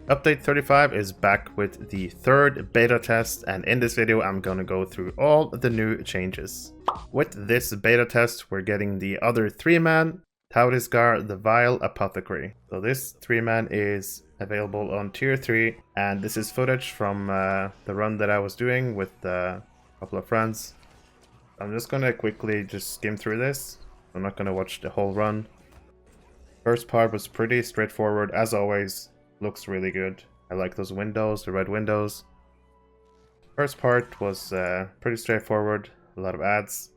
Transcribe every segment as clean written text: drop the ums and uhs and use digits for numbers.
Update 35 is back with the third beta test, and in this video I'm gonna go through all the new changes. With this beta test we're getting the other 3-man, Taurisgar the Vile Apothecary. So this 3-man is available on tier 3, and this is footage from the run that I was doing with a couple of friends. I'm just gonna quickly just skim through this. I'm not gonna watch the whole run. First part was pretty straightforward as always. Looks really good. I like those windows, the red windows. First part was pretty straightforward. A lot of ads.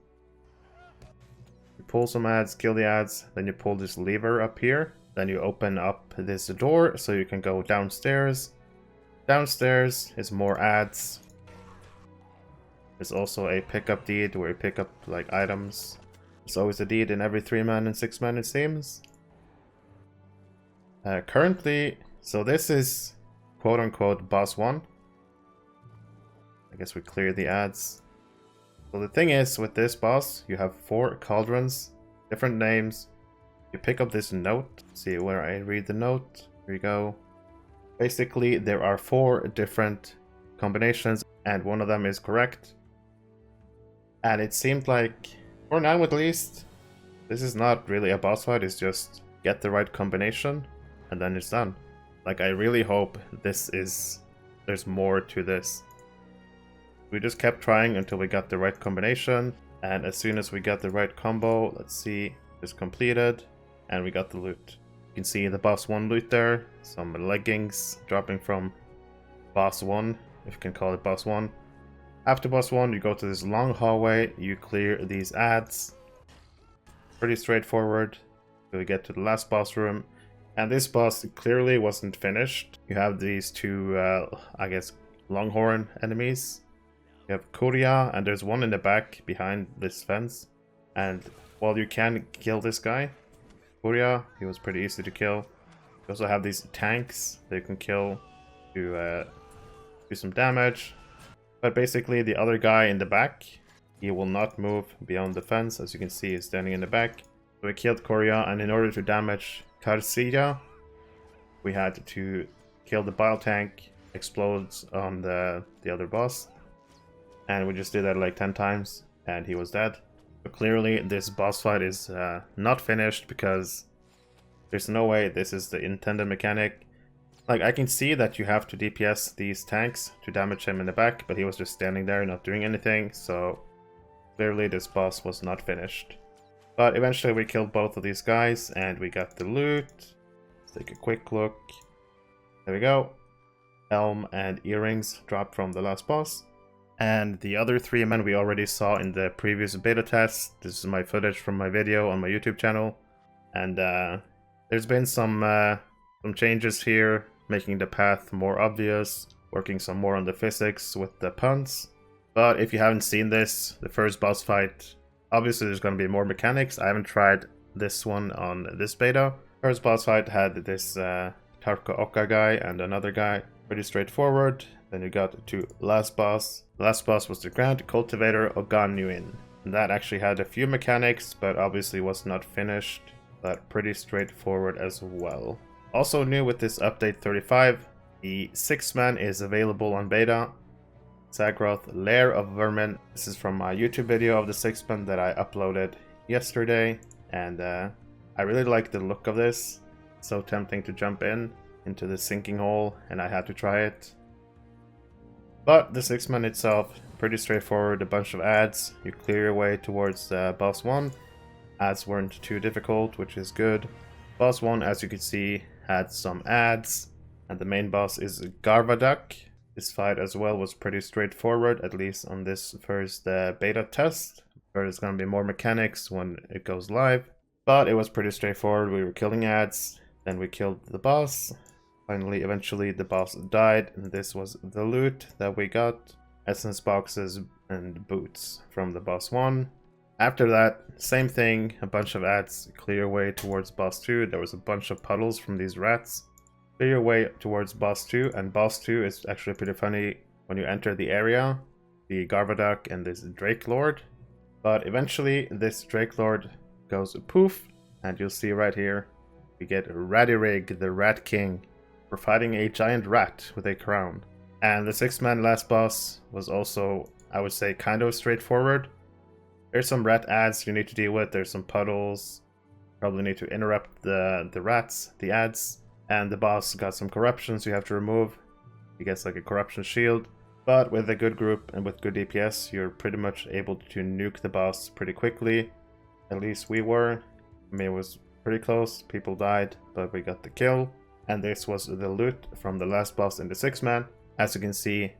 You pull some ads, kill the ads, then you pull this lever up here. Then you open up this door so you can go downstairs. Downstairs is more ads. There's also a pickup deed where you pick up like items. There's always a deed in every 3-man and 6-man it seems. Currently, so this is quote-unquote boss 1. I guess we clear the ads. So the thing is, with this boss, you have 4 cauldrons, different names. You pick up this note. See where I read the note. Here you go. Basically, there are 4 different combinations, and one of them is correct. And it seemed like, for now at least, this is not really a boss fight, it's just get the right combination, and then it's done. Like, I really hope there's more to this. We just kept trying until we got the right combination, and as soon as we got the right combo, let's see, it's completed, and we got the loot. You can see the boss 1 loot there, some leggings dropping from boss 1, if you can call it boss 1. After boss 1, you go to this long hallway, you clear these ads. Pretty straightforward. So we get to the last boss room. And this boss clearly wasn't finished. You have these 2, I guess, Longhorn enemies. You have Kuria, and there's one in the back behind this fence. And while you can kill this guy, Kuria, he was pretty easy to kill. You also have these tanks that you can kill to do some damage. But basically, the other guy in the back, he will not move beyond the fence. As you can see, he's standing in the back. So we killed Kuria, and in order to damage Karsia, we had to kill the bile tank, explodes on the other boss, and we just did that like 10 times, and he was dead. But clearly this boss fight is not finished, because there's no way this is the intended mechanic. Like, I can see that you have to DPS these tanks to damage him in the back, but he was just standing there not doing anything, so clearly this boss was not finished. But eventually we killed both of these guys, and we got the loot. Let's take a quick look. There we go. Helm and earrings dropped from the last boss. And the other 3 men we already saw in the previous beta test. This is my footage from my video on my YouTube channel. And there's been some changes here, making the path more obvious, working some more on the physics with the puns. But if you haven't seen this, the first boss fight, obviously there's going to be more mechanics. I haven't tried this one on this beta. First boss fight had this Tarko Oka guy and another guy. Pretty straightforward. Then you got to last boss. The last boss was the Grand Cultivator of Ghynghyn. And that actually had a few mechanics, but obviously was not finished. But pretty straightforward as well. Also new with this update 35, the 6-man is available on beta. Zagroth, Lair of Vermin. This is from my YouTube video of the 6-man that I uploaded yesterday, and I really like the look of this. It's so tempting to jump into the sinking hole, and I had to try it. But the 6-man itself, pretty straightforward, a bunch of ads. You clear your way towards boss 1. Ads weren't too difficult, which is good. Boss 1, as you can see, had some ads, and the main boss is Garvadak. This fight as well was pretty straightforward, at least on this first beta test. There's going to be more mechanics when it goes live, but it was pretty straightforward. We were killing ads, then we killed the boss. Finally, eventually the boss died, and this was the loot that we got. Essence boxes and boots from the boss 1. After that, same thing, a bunch of ads, clear your way towards boss 2. There was a bunch of puddles from these rats. Clear your way towards boss 2, and boss 2 is actually pretty funny when you enter the area. The Garvadak and this Drake Lord. But eventually this Drake Lord goes poof, and you'll see right here, we get Radirig, the Rat King. We're fighting a giant rat with a crown. And the 6-man last boss was also, I would say, kind of straightforward. There's some rat ads you need to deal with, there's some puddles. Probably need to interrupt the rats, the ads. And the boss got some corruptions you have to remove. He gets like a corruption shield. But with a good group and with good DPS, you're pretty much able to nuke the boss pretty quickly. At least we were. I mean, it was pretty close, people died, but we got the kill. And this was the loot from the last boss in the 6-man. As you can see,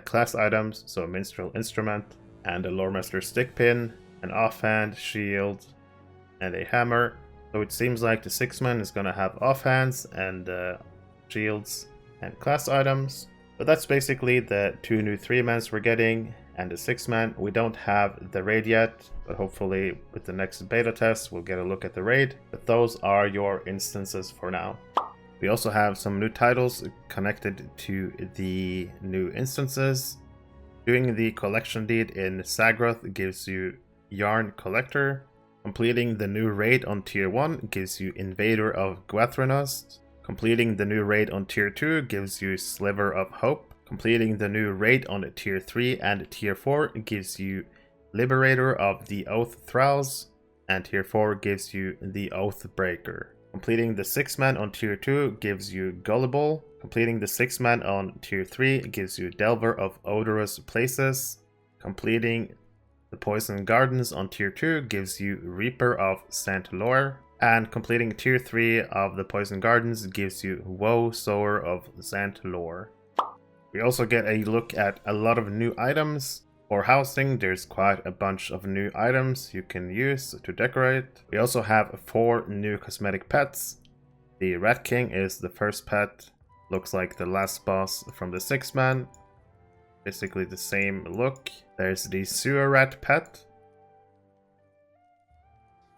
class items, so a Minstrel instrument, and a Loremaster stick pin, an offhand, shield, and a hammer. So it seems like the 6-man is gonna have offhands and shields and class items. But that's basically the 2 new 3-mans we're getting, and the 6-man. We don't have the raid yet, but hopefully with the next beta test we'll get a look at the raid. But those are your instances for now. We also have some new titles connected to the new instances. Doing the collection deed in Sagroth gives you Yarn Collector. Completing the new raid on tier 1 gives you Invader of Gwathrenost. Completing the new raid on tier 2 gives you Sliver of Hope. Completing the new raid on tier 3 and tier 4 gives you Liberator of the Oath Thralls. And tier 4 gives you the Oath Breaker. Completing the 6-man on tier 2 gives you Gullible. Completing the 6-man on tier 3 gives you Delver of Odorous Places. Completing the Poison Gardens on tier 2 gives you Reaper of St. Lore. And completing tier 3 of the Poison Gardens gives you Woe Sower of St. Lore. We also get a look at a lot of new items. For housing, there's quite a bunch of new items you can use to decorate. We also have 4 new cosmetic pets. The Rat King is the first pet. Looks like the last boss from the 6-man. Basically the same look. There's the Sewer Rat pet.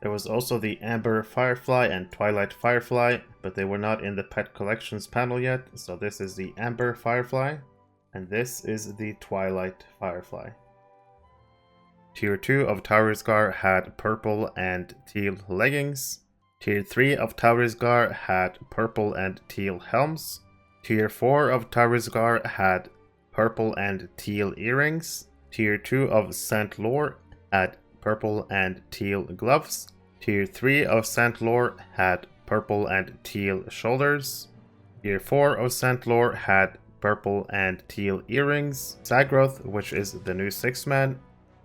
There was also the Amber Firefly and Twilight Firefly, but they were not in the pet collections panel yet. So this is the Amber Firefly. And this is the Twilight Firefly. Tier 2 of Taurisgar had purple and teal leggings. Tier 3 of Taurisgar had purple and teal helms. Tier 4 of Taurisgar had purple and teal earrings. Tier 2 of St. Lore had purple and teal gloves. Tier 3 of St. Lore had purple and teal shoulders. Tier 4 of St. Lore had purple and teal earrings. Sagroth, which is the new 6-man,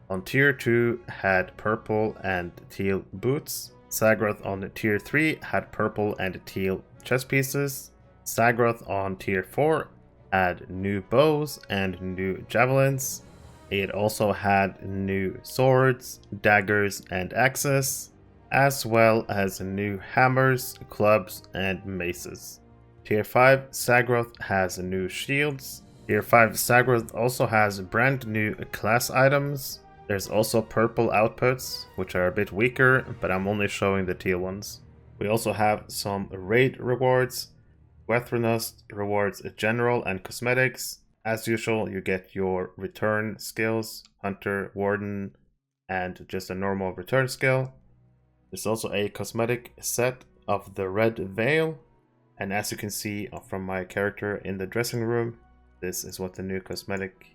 on tier 2 had purple and teal boots. Sagroth on tier 3 had purple and teal chest pieces. Sagroth on tier 4 had new bows and new javelins. It also had new swords, daggers, and axes, as well as new hammers, clubs, and maces. Tier 5 Sagroth has new shields. Tier 5 Sagroth also has brand new class items. There's also purple outputs, which are a bit weaker, but I'm only showing the teal ones. We also have some raid rewards. Gwathrenost rewards general and cosmetics. As usual, you get your return skills, Hunter, Warden, and just a normal return skill. There's also a cosmetic set of the Red Veil. And as you can see from my character in the dressing room, this is what the new cosmetic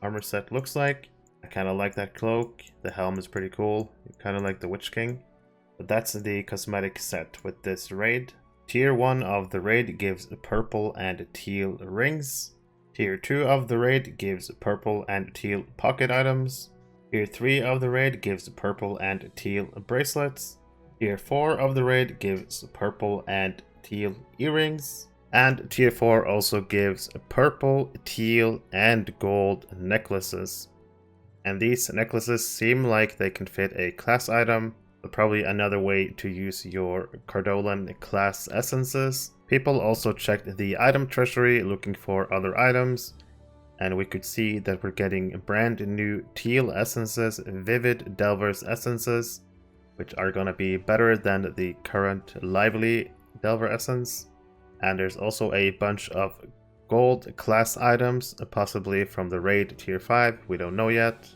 armor set looks like. I kind of like that cloak. The helm is pretty cool, kind of like the Witch King. But that's the cosmetic set with this raid. Tier 1 of the raid gives purple and teal rings. Tier 2 of the raid gives purple and teal pocket items. Tier 3 of the raid gives purple and teal bracelets. Tier 4 of the raid gives purple and teal earrings. And tier 4 also gives purple, teal, and gold necklaces. And these necklaces seem like they can fit a class item, but probably another way to use your Cardolan class essences. People also checked the item treasury looking for other items, and we could see that we're getting brand new teal essences, vivid Delver's essences, which are gonna be better than the current lively Delver essence. And there's also a bunch of gold class items, possibly from the raid tier 5, we don't know yet.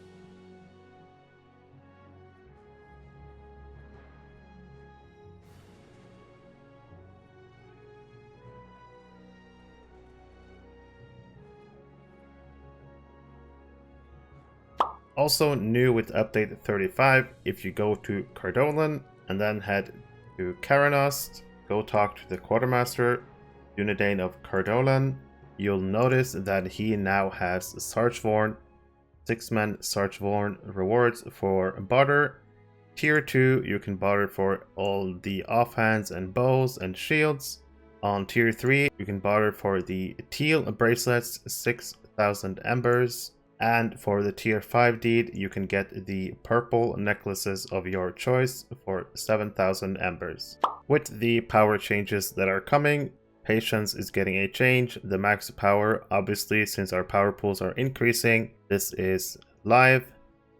Also new with update 35, if you go to Cardolan and then head to Karanost, go talk to the Quartermaster, Dunedain of Cardolan, you'll notice that he now has Sarch Vorn, 6-man Sarch Vorn rewards for Barter. Tier 2, you can barter for all the offhands and bows and shields. On Tier 3, you can barter for the teal bracelets, 6,000 embers. And for the Tier 5 deed, you can get the purple necklaces of your choice for 7,000 embers. With the power changes that are coming, Patience is getting a change. The max power, obviously, since our power pools are increasing, this is live,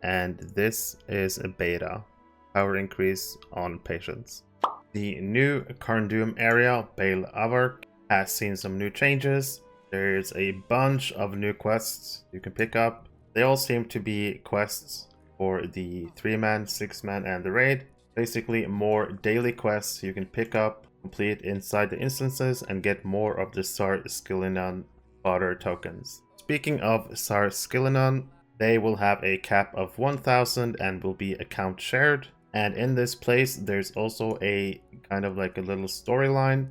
and this is a beta. Power increase on Patience. The new Carndum area, Bale Avarc, has seen some new changes. There's a bunch of new quests you can pick up. They all seem to be quests for the 3-man, 6-man, and the raid. Basically, more daily quests you can pick up, complete inside the instances, and get more of the Sarch Skillenon fodder tokens. Speaking of Sarch Skillenon, they will have a cap of 1,000 and will be account shared. And in this place, there's also a kind of like a little storyline.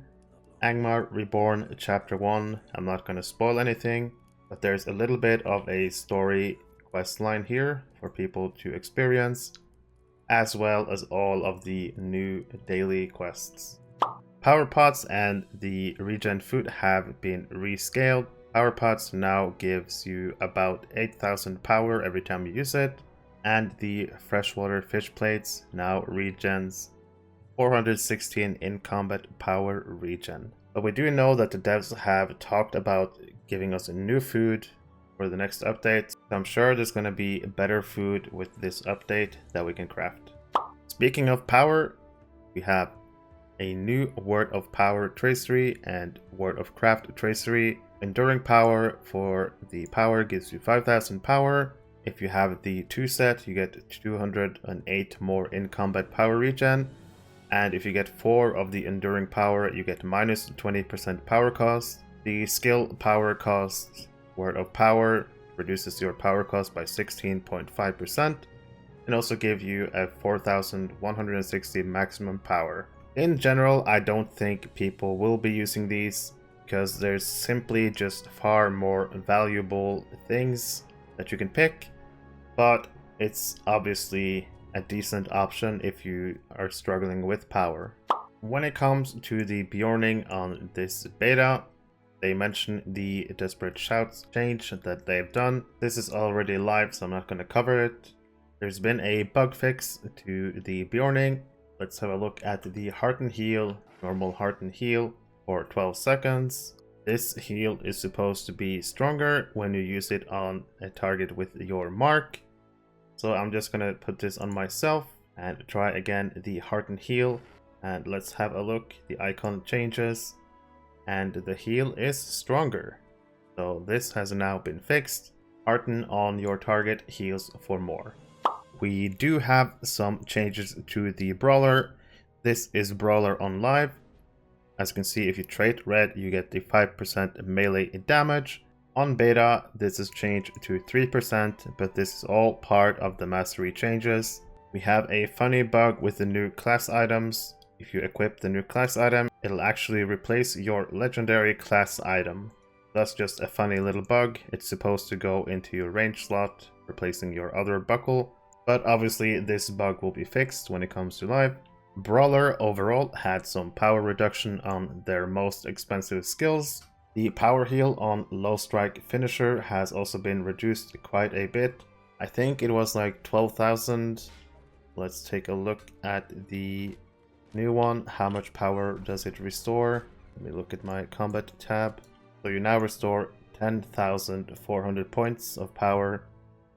Angmar Reborn Chapter 1. I'm not going to spoil anything, but there's a little bit of a story quest line here for people to experience, as well as all of the new daily quests. Power pots and the regen food have been rescaled. Power pots now gives you about 8,000 power every time you use it, and the freshwater fish plates now regens 416 in combat power regen. But we do know that the devs have talked about giving us a new food for the next update. So I'm sure there's going to be better food with this update that we can craft. Speaking of power, we have a new Word of Power tracery and Word of Craft tracery. Enduring power for the power gives you 5,000 power. If you have the 2 set, you get 208 more in combat power regen. And if you get 4 of the enduring power, you get minus 20% power cost. The skill power cost Word of Power reduces your power cost by 16.5% and also give you a 4,160 maximum power. In general, I don't think people will be using these because there's simply just far more valuable things that you can pick, but it's obviously a decent option if you are struggling with power. When it comes to the Beorning on this beta, they mention the Desperate Shouts change that they've done. This is already live, so I'm not going to cover it. There's been a bug fix to the Beorning. Let's have a look at the Heart and Heal, normal Heart and Heal for 12 seconds. This heal is supposed to be stronger when you use it on a target with your mark. So I'm just gonna put this on myself and try again the Heart and Heal. And let's have a look. The icon changes and the heal is stronger. So this has now been fixed. Hearten on your target heals for more. We do have some changes to the Brawler. This is Brawler on live. As you can see, if you trait red, you get the 5% melee damage. On beta, this is changed to 3%, but this is all part of the mastery changes. We have a funny bug with the new class items. If you equip the new class item, it'll actually replace your legendary class item. That's just a funny little bug. It's supposed to go into your range slot, replacing your other buckle. But obviously this bug will be fixed when it comes to live. Brawler overall had some power reduction on their most expensive skills. The power heal on low strike finisher has also been reduced quite a bit. I think it was like 12,000. Let's take a look at the new one. How much power does it restore? Let me look at my combat tab. So you now restore 10,400 points of power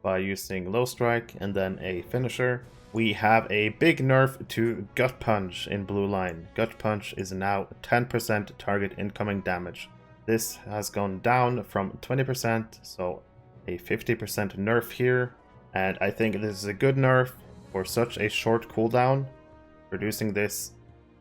by using low strike and then a finisher. We have a big nerf to Gut Punch in blue line. Gut Punch is now 10% target incoming damage. This has gone down from 20%, so a 50% nerf here. And I think this is a good nerf for such a short cooldown. Reducing this,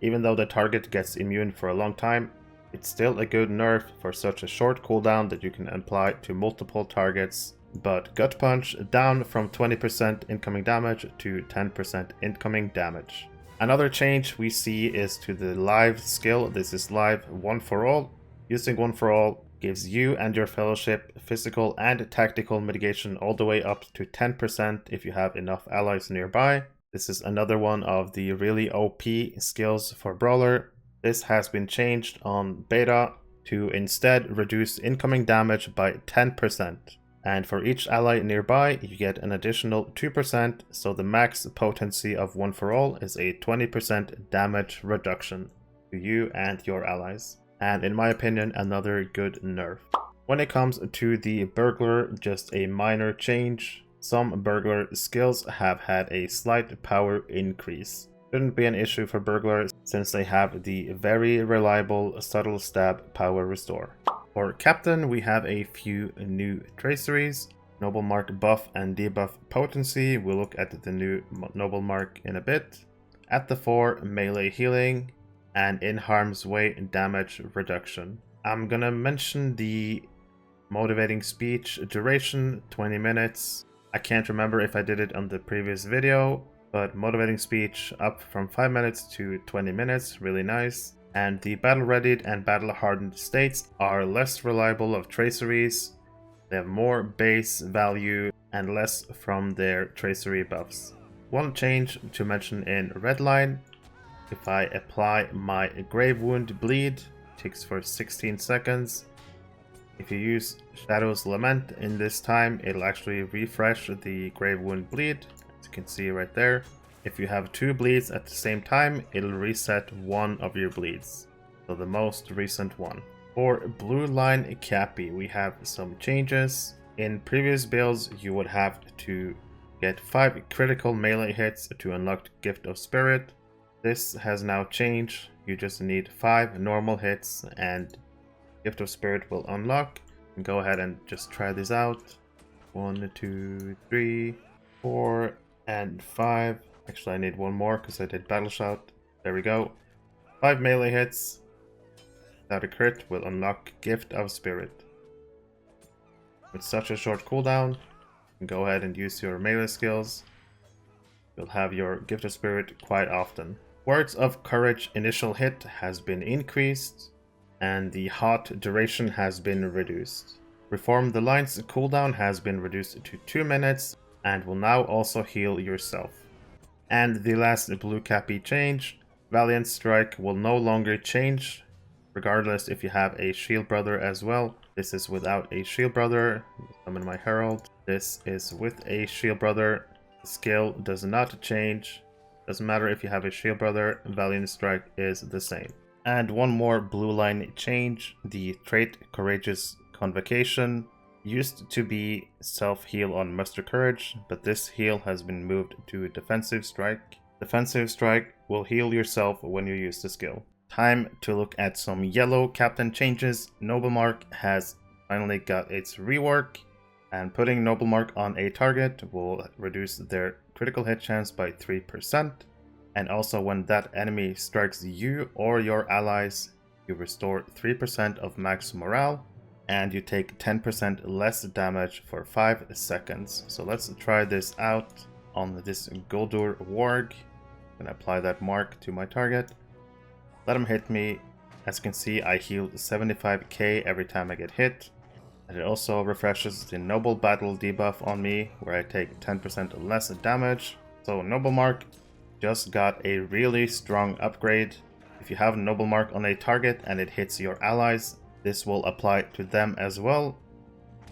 even though the target gets immune for a long time, it's still a good nerf for such a short cooldown that you can apply to multiple targets but Gut Punch down from 20% incoming damage to 10% incoming damage. Another change we see is to the live skill. This is live one for all. Using one for all gives you and your fellowship physical and tactical mitigation all the way up to 10% if you have enough allies nearby. This is another one of the really OP skills for Brawler. This has been changed on beta to instead reduce incoming damage by 10%. And for each ally nearby, you get an additional 2%, so the max potency of one for all is a 20% damage reduction to you and your allies. And in my opinion, another good nerf. When it comes to the Burglar, just a minor change. Some Burglar skills have had a slight power increase. Shouldn't be an issue for Burglar since they have the very reliable Subtle Stab power restore. For Captain, we have a few new traceries. Noble Mark buff and debuff potency. We'll look at the new Noble Mark in a bit. At the 4, melee healing and in harm's way damage reduction. I'm gonna mention the motivating speech duration, 20 minutes. I can't remember if I did it on the previous video, but motivating speech up from 5 minutes to 20 minutes, really nice. And the battle-readied and battle-hardened states are less reliable of traceries. They have more base value and less from their tracery buffs. One change to mention in Redline, if I apply my Grave Wound Bleed, it takes for 16 seconds. If you use Shadow's Lament in this time, it'll actually refresh the Grave Wound Bleed, as you can see right there. If you have 2 bleeds at the same time, it'll reset one of your bleeds, so the most recent one. For Blue Line Cappy, we have some changes. In previous builds, you would have to get 5 critical melee hits to unlock Gift of Spirit. This has now changed. You just need 5 normal hits and Gift of Spirit will unlock. Go ahead and just try this out. 1, 2, 3, 4, and 5. Actually, I need one more because I did Battle Shout. There we go. 5 melee hits without a crit will unlock Gift of Spirit. With such a short cooldown, you can go ahead and use your melee skills. You'll have your Gift of Spirit quite often. Words of Courage initial hit has been increased, and the hot duration has been reduced. Reform the Line's cooldown has been reduced to 2 minutes, and will now also heal yourself. And the last Blue Cappy change, Valiant Strike will no longer change, regardless if you have a Shield Brother as well. This is without a Shield Brother. Summon my Herald. This is with a Shield Brother. The skill does not change. Doesn't matter if you have a Shield Brother, Valiant Strike is the same. And one more Blue Line change, the trait Courageous Convocation. Used to be self-heal on Muster Courage, but this heal has been moved to Defensive Strike. Defensive Strike will heal yourself when you use the skill. Time to look at some yellow Captain changes. Noble Mark has finally got its rework, and putting Noble Mark on a target will reduce their critical hit chance by 3%. And also when that enemy strikes you or your allies, you restore 3% of max morale. And you take 10% less damage for 5 seconds. So let's try this out on this Guldur Warg. I'm gonna apply that mark to my target. Let him hit me. As you can see, I heal 75k every time I get hit. And it also refreshes the Noble Battle debuff on me, where I take 10% less damage. So Noble Mark just got a really strong upgrade. If you have Noble Mark on a target and it hits your allies, this will apply to them as well.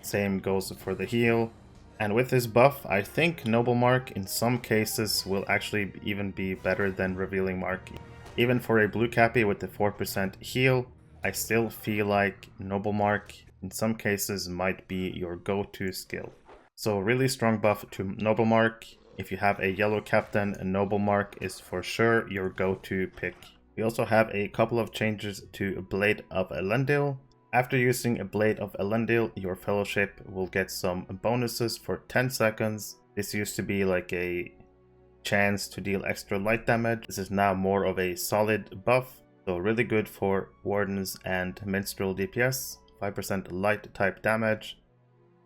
Same goes for the heal. And with this buff, I think Noble Mark in some cases will actually even be better than Revealing Mark. Even for a Blue Cappy with the 4% heal, I still feel like Noble Mark in some cases might be your go-to skill. So really strong buff to Noble Mark. If you have a yellow Captain, Noble Mark is for sure your go-to pick. We also have a couple of changes to Blade of Elendil. After using a Blade of Elendil, your fellowship will get some bonuses for 10 seconds. This used to be like a chance to deal extra light damage. This is now more of a solid buff, so really good for Wardens and Minstrel DPS. 5% light type damage.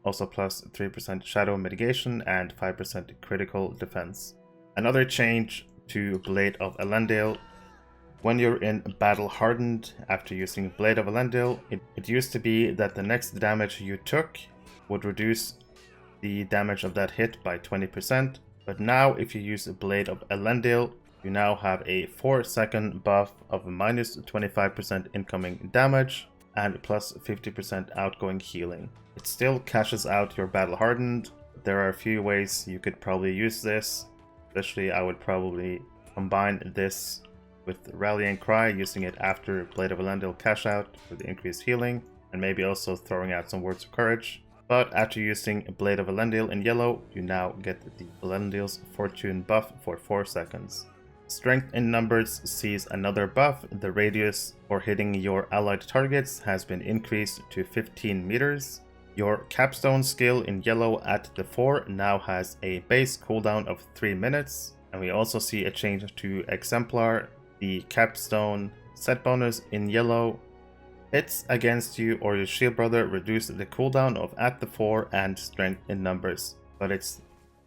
also plus 3% shadow mitigation and 5% critical defense. Another change to Blade of Elendil. When you're in Battle Hardened after using Blade of Elendil, it used to be that the next damage you took would reduce the damage of that hit by 20%, but now if you use Blade of Elendil, you now have a 4-second buff of minus 25% incoming damage and plus 50% outgoing healing. It still cashes out your Battle Hardened. There are a few ways you could probably use this. Especially I would probably combine this with Rallying Cry, using it after Blade of Elendil cash out for the increased healing, and maybe also throwing out some Words of Courage. But after using Blade of Elendil in yellow, you now get the Elendil's Fortune buff for 4 seconds. Strength in Numbers sees another buff. The radius for hitting your allied targets has been increased to 15 meters. Your Capstone skill in yellow at the 4 now has a base cooldown of 3 minutes. And we also see a change to Exemplar. The Capstone set bonus in yellow. Hits against you or your shield brother reduce the cooldown of at the 4 and Strength in Numbers. But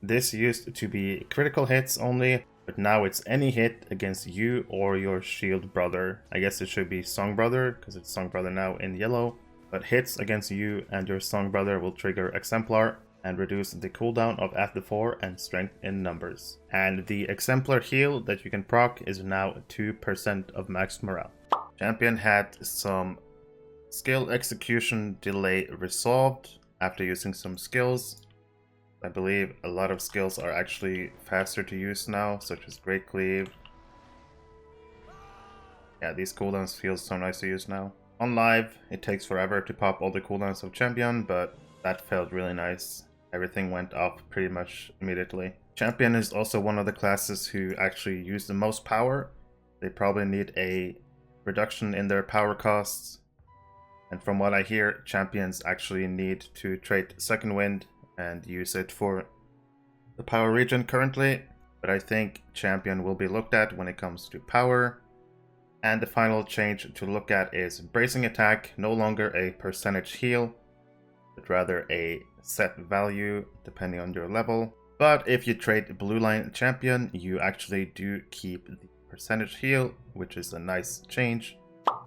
this used to be critical hits only, but now it's any hit against you or your shield brother. I guess it should be Song Brother, because it's Song Brother now in yellow. But hits against you and your Song Brother will trigger Exemplar and reduce the cooldown of at the 4 and Strength in Numbers. And the Exemplar heal that you can proc is now 2% of max morale. Champion had some skill execution delay resolved after using some skills. I believe a lot of skills are actually faster to use now, such as Great Cleave. Yeah, these cooldowns feel so nice to use now. On live, it takes forever to pop all the cooldowns of Champion, but that felt really nice. Everything went off pretty much immediately. Champion is also one of the classes who actually use the most power. They probably need a reduction in their power costs. And from what I hear, champions actually need to trade Second Wind and use it for the power regen currently. But I think champion will be looked at when it comes to power. And the final change to look at is Bracing Attack, no longer a percentage heal, but rather a set value depending on your level. But if you trade Blue Line Champion, you actually do keep the percentage heal, which is a nice change.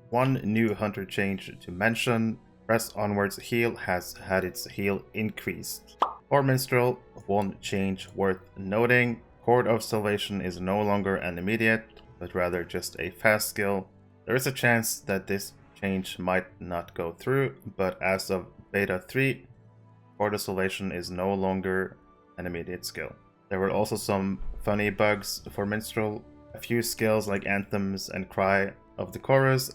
One new hunter change to mention: Press Onwards heal has had its heal increased. For Minstrel, one change worth noting: Chord of Salvation is no longer an immediate, but rather just a fast skill. There is a chance that this change might not go through, but as of Beta 3, Chord of Salvation is no longer an immediate skill. There were also some funny bugs for Minstrel. A few skills like Anthems and Cry of the Chorus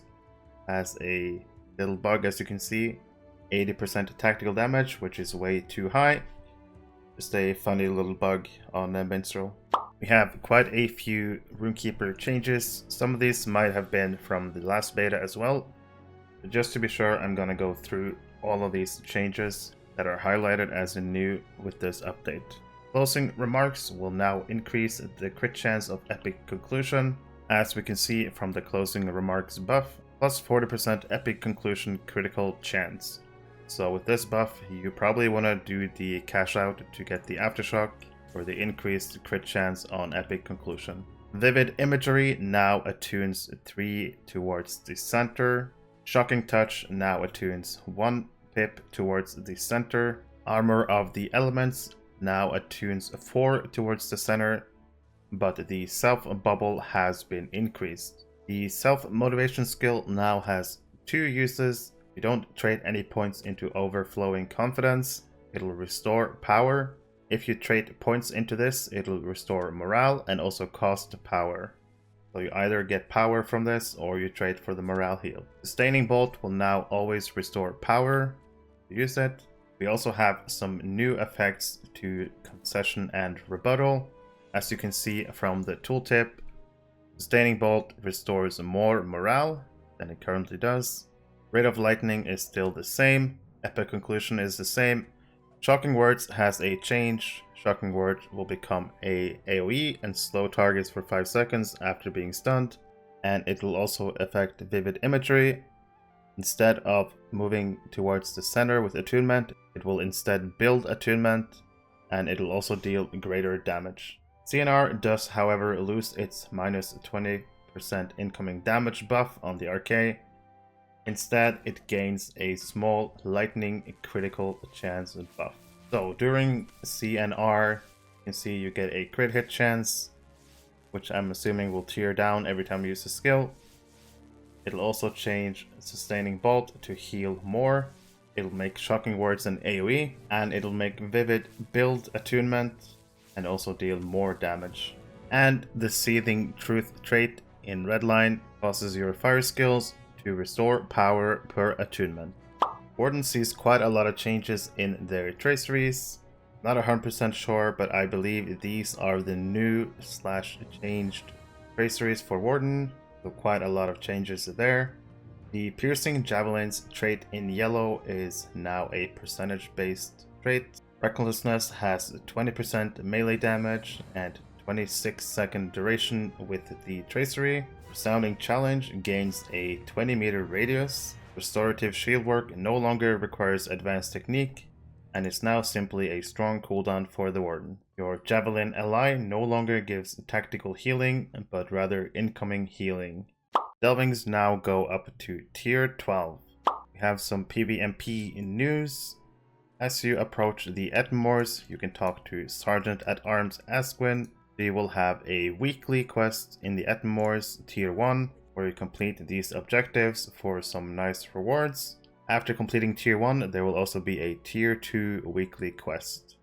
has a little bug, as you can see. 80% tactical damage, which is way too high. Just a funny little bug on Minstrel. We have quite a few Rune-Keeper changes. Some of these might have been from the last beta as well. But just to be sure, I'm gonna go through all of these changes that are highlighted as new with this update. Closing Remarks will now increase the crit chance of Epic Conclusion. As we can see from the Closing Remarks buff, plus 40% Epic Conclusion critical chance. So with this buff, you probably want to do the cash out to get the Aftershock for the increased crit chance on Epic Conclusion. Vivid Imagery now attunes 3 towards the center. Shocking Touch now attunes 1 pip towards the center. Armor of the Elements now attunes 4 towards the center, but the Self Bubble has been increased. The Self Motivation skill now has 2 uses. You don't trade any points into Overflowing Confidence, it'll restore power. If you trade points into this, it'll restore morale and also cost power. So you either get power from this or you trade for the morale heal. Sustaining Bolt will now always restore power. Use it. We also have some new effects to Concession and Rebuttal. As you can see from the tooltip, Sustaining Bolt restores more morale than it currently does. Rate of Lightning is still the same. Epic Conclusion is the same. Shocking Words has a change. Shocking Word will become a AoE and slow targets for 5 seconds after being stunned. And it will also affect Vivid Imagery. Instead of moving towards the center with attunement, it will instead build attunement, and it'll also deal greater damage. CNR does, however, lose its minus 20% incoming damage buff on the RK. Instead, it gains a small lightning critical chance buff. So during CNR, you can see you get a crit hit chance, which I'm assuming will tear down every time you use a skill. It'll also change Sustaining Bolt to heal more. It'll make Shocking Words an AoE, and it'll make Vivid build attunement and also deal more damage. And the Seething Truth trait in Redline causes your fire skills to restore power per attunement. Warden sees quite a lot of changes in their traceries. Not 100% sure, but I believe these are the new / changed traceries for Warden. So quite a lot of changes there. The Piercing Javelins trait in yellow is now a percentage-based trait. Recklessness has 20% melee damage and 26-second duration with the tracery. Resounding Challenge gains a 20-meter radius. Restorative Shieldwork no longer requires advanced technique, and is now simply a strong cooldown for the Warden. Your Javelin Ally no longer gives tactical healing, but rather incoming healing. Delvings now go up to tier 12. We have some PvMP news. As you approach the Ettenmoors, you can talk to Sergeant at Arms Asquin. You will have a weekly quest in the Ettenmoors tier 1, where you complete these objectives for some nice rewards. After completing tier 1, there will also be a tier 2 weekly quest.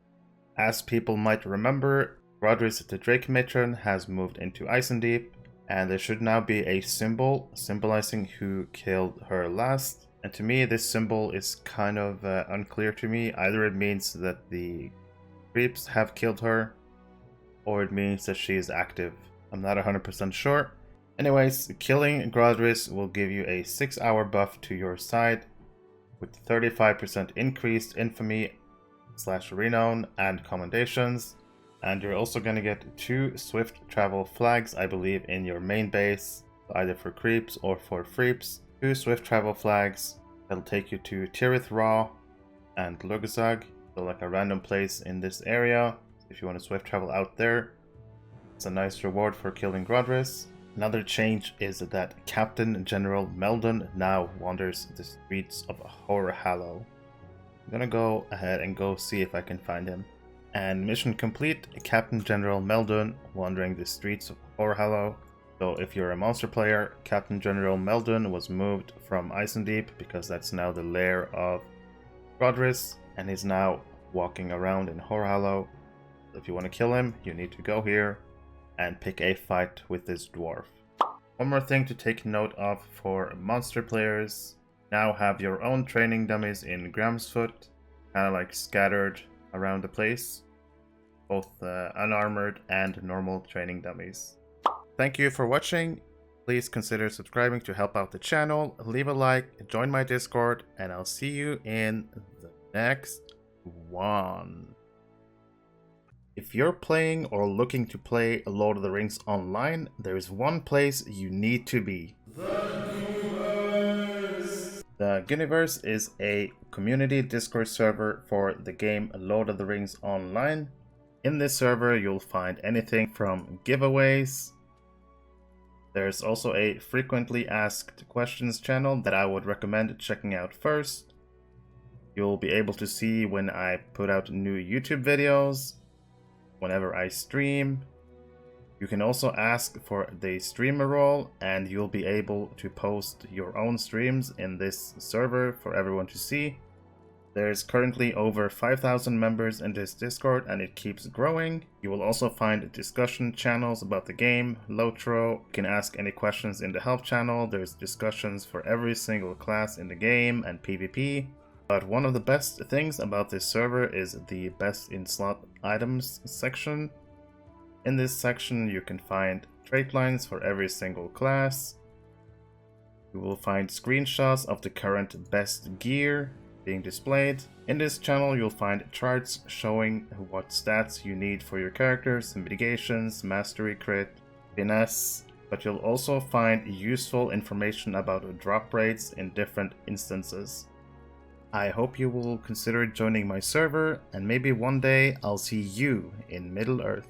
As people might remember, Rodris the Drake Matron has moved into Icendeep, and there should now be a symbol symbolizing who killed her last. And to me, this symbol is kind of unclear to me. Either it means that the creeps have killed her, or it means that she is active. I'm not 100% sure. Anyways, killing Rodris will give you a 6-hour buff to your side, with 35% increased infamy / renown and commendations. And you're also going to get 2 swift travel flags, I believe, in your main base, either for creeps or for freeps. 2 swift travel flags that'll take you to Tirith Raw and Lugazag, so like a random place in this area. If you want to swift travel out there, it's a nice reward for killing Rodris. Another change is that Captain General Meldon now wanders the streets of Horrorhallow. I'm gonna go ahead and go see if I can find him. And mission complete, Captain General Meldon wandering the streets of Horrorhallow. So if you're a monster player, Captain General Meldon was moved from Icendeep because that's now the lair of Rodris, and he's now walking around in Horrorhallow. If you want to kill him, you need to go here and pick a fight with this dwarf. One more thing to take note of for monster players: now have your own training dummies in Gramsfoot, kind of like scattered around the place, both unarmored and normal training dummies. Thank you for watching. Please consider subscribing to help out the channel, leave a like, join my Discord, and I'll see you in the next one. If you're playing or looking to play Lord of the Rings online, there is one place you need to be. The Ghyniverse! The Ghyniverse is a community Discord server for the game Lord of the Rings Online. In this server, you'll find anything from giveaways. There's also a frequently asked questions channel that I would recommend checking out first. You'll be able to see when I put out new YouTube videos, whenever I stream. You can also ask for the streamer role, and you'll be able to post your own streams in this server for everyone to see. There's currently over 5,000 members in this Discord, and it keeps growing. You will also find discussion channels about the game, LOTRO. You can ask any questions in the help channel. There's discussions for every single class in the game and PvP. But one of the best things about this server is the best in slot items section. In this section you can find trait lines for every single class. You will find screenshots of the current best gear being displayed. In this channel you'll find charts showing what stats you need for your characters, mitigations, mastery crit, finesse, but you'll also find useful information about drop rates in different instances. I hope you will consider joining my server, and maybe one day I'll see you in Middle-earth.